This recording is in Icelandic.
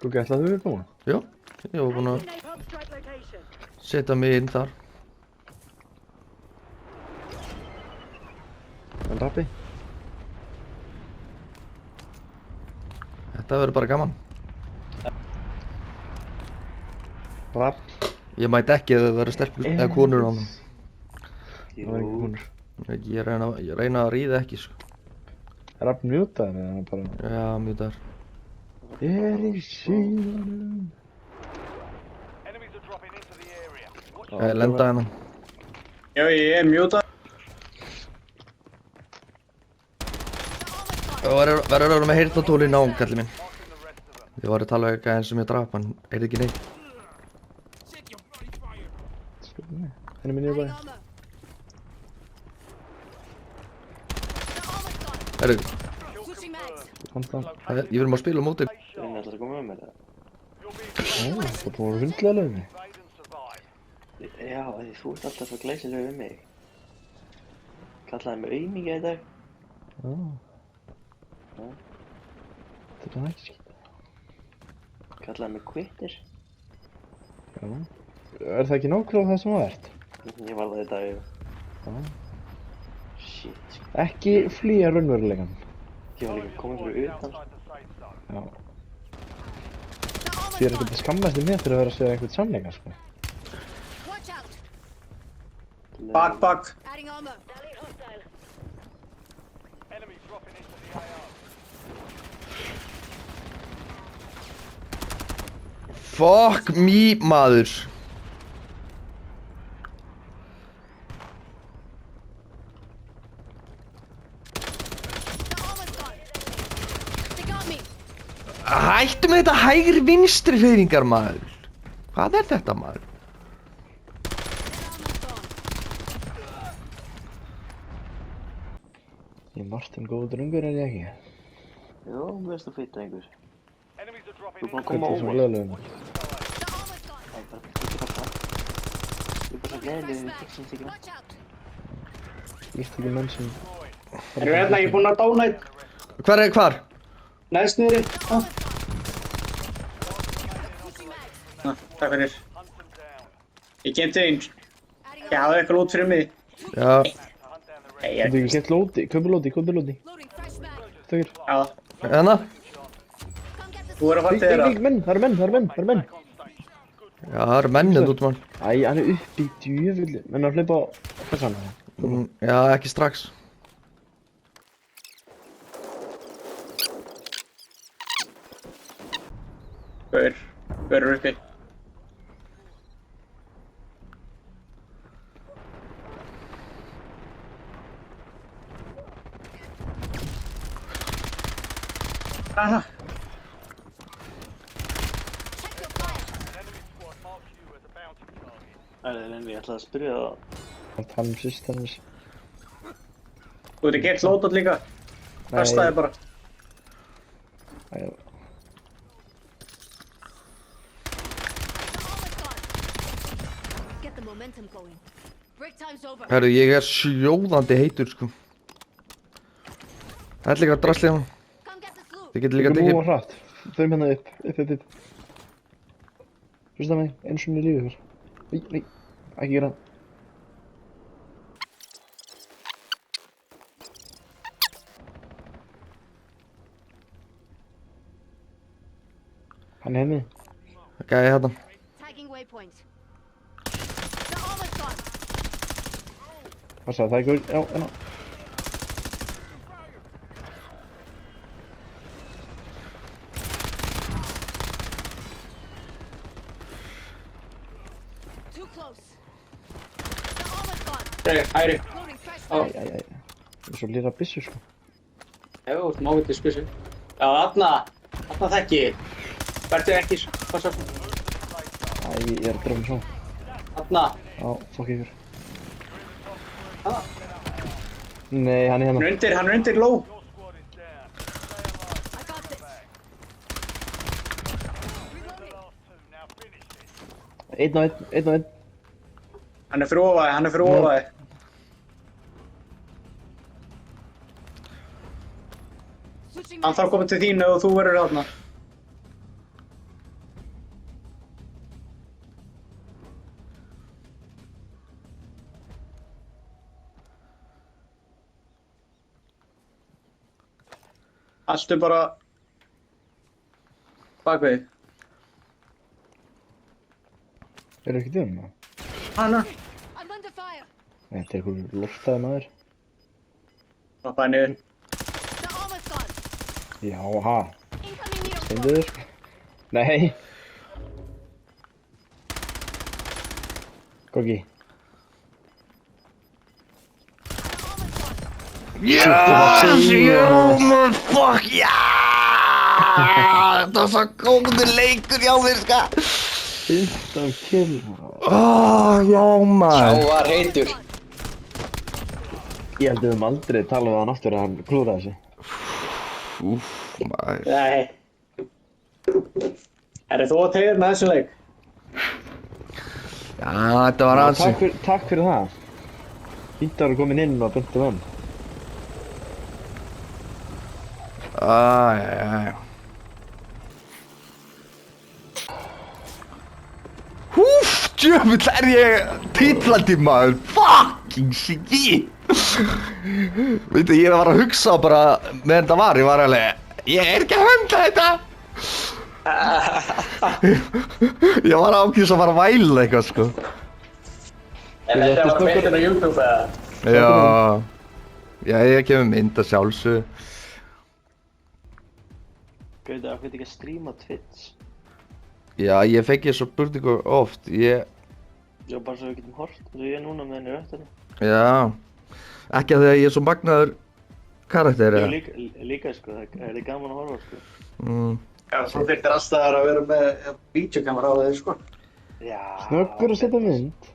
Hvað ætlaðu þau að koma? Já, ég var búinn að setja mig inn þar. En rappi? Þetta verður bara gaman. Rapp? Ég mæti ekki ef það verður stelpur eða konur á hann. Það var ekki konur. Ég reyna að ríða ekki, sko. Er rapp mjútaður eða bara? Já, mjög þar. Er í síðanum. Lenda hennan. Já, ég er mjútað. Verður að vera með heyrnartól í nám, kallið minn. Ég var að tala við eitthvað sem ég draf, hann heyrði ekki neitt. Henni minn ég bara. Herru, Handan. ég verðum að spila á móti. Það er alltaf að koma með mér það. Það búið að hundlega lögni. Já, því þú ert alltaf svo glæsileg við mig. Kallaði mig auðmíkja í dag. Já. Þetta er ekki skýta. Kallaði mig kvittir. Já. Er það ekki nákvæmlega það sem það ert? Ég var það í dag. Já. Shit, sko. Ekki flýja raunveruleikann. Ég var líka komin fyrir utan. Já. Þið er ekkert að skammast í mér fyrir að vera að segja einhvern sannleika, sko. Bak. Fuck me, maður. Hættu með þetta hægri vinstri hreyfingar, maður. Hvað er þetta, maður? Ég er Martin góð drungur er ég ekki. Jó, mér veist að feita einhver. Þú er búinn að Hvað koma er það sem óvart. löglegum? Það er bara ekki bara það. Ég er bara svo gleðileg við fixins ekki. Líkt ekki menn sem... Erum við hérna, ég er búinn að dána einn. Hvar? Neðst niðri. Takk fyrir. Ég kemti einn. Ég hafði eitthvað út fyrir mig. Já. Nei, Þú ekki gett lóti, köpulóti. Stökir. Já, Hérna? þú er að fara til þeirra. Menn, það eru menn. Já, það eru mennið út, mann. Æ, hann er uppi í djöfulli. Menn að hlaupa á þessan. Já, ekki strax. Hver er uppi? Aha. Ég ætlaði að spyrja það. Hann tala systems. Þú ert ekki eitt lótat líka. Kastaði bara. Æ, Herru, ég er sjóðandi heitur, sko. Það er líka að drasli hann. Þið getur líka að Nú tekið... og hratt. Förum hérna upp. Hlusta mig, eins og mér lífið fyrr. Nei, ekki gera. Hann er henni. Gæði hérna. Passa, það er ekki... Já, enná. Hægri. Æ. Það er svo lýra byssu, sko. Já, þú ert mávitið spissu. Já, þarna þekki ég. Verður ekki, passa. Æ, ég er að dröfum svo. Þarna. Já, fokk ykkur. Nei, hann er hérna. Hann er undir ló. Einn og einn. Hann er fyrir ofaði. Hann þarf að koma til þín og þú verður þarna. Haltu bara bakvið. Er það ekki það? Hanna. I'm under fire. Þetta er eitthvað loftaði maður. Hoppaði niður. The armor's gone. Já, ha. Incoming needle. Steindur. Nei. Goggi. Yes! Jú, fuck, já! Það var svo góður leikur hjá mér, ska! 15 kill. Já, maður. Sá var heitur. Ég held að við höfum aldrei talað við hann aftur að hann klúðraði þessu. Úff, maður. Nei. Þú að tegja með þessum leik? Já, þetta var ansi. Takk fyrir það. Fínt að vera komin inn og bynda hann. Já. Húff, djöfull er ég tillandi maður. Fucking shit. Veitu, ég var að hugsa bara meðan þetta var, ég var alveg, ég er ekki að höndla þetta. Ég var ákveðis að fara að væla eitthvað, sko. En þetta var betur á YouTube eða? Já, ég kemur mynd að sjálfsögðu. Gauti, af hvernig ekki að stríma Twitch? Já, ég fekk ég svo spurningu oft, Já, bara svo við getum hort, eins og ég er núna með henni röttinni. Já, ekki að því að ég er svo magnaður karakter, Já, eða? líka, sko, það er gaman að horfa, sko. Já, þú þurftir alltaf að vera með videokamera á þeir, sko. Já. Snöggur að setja mynd.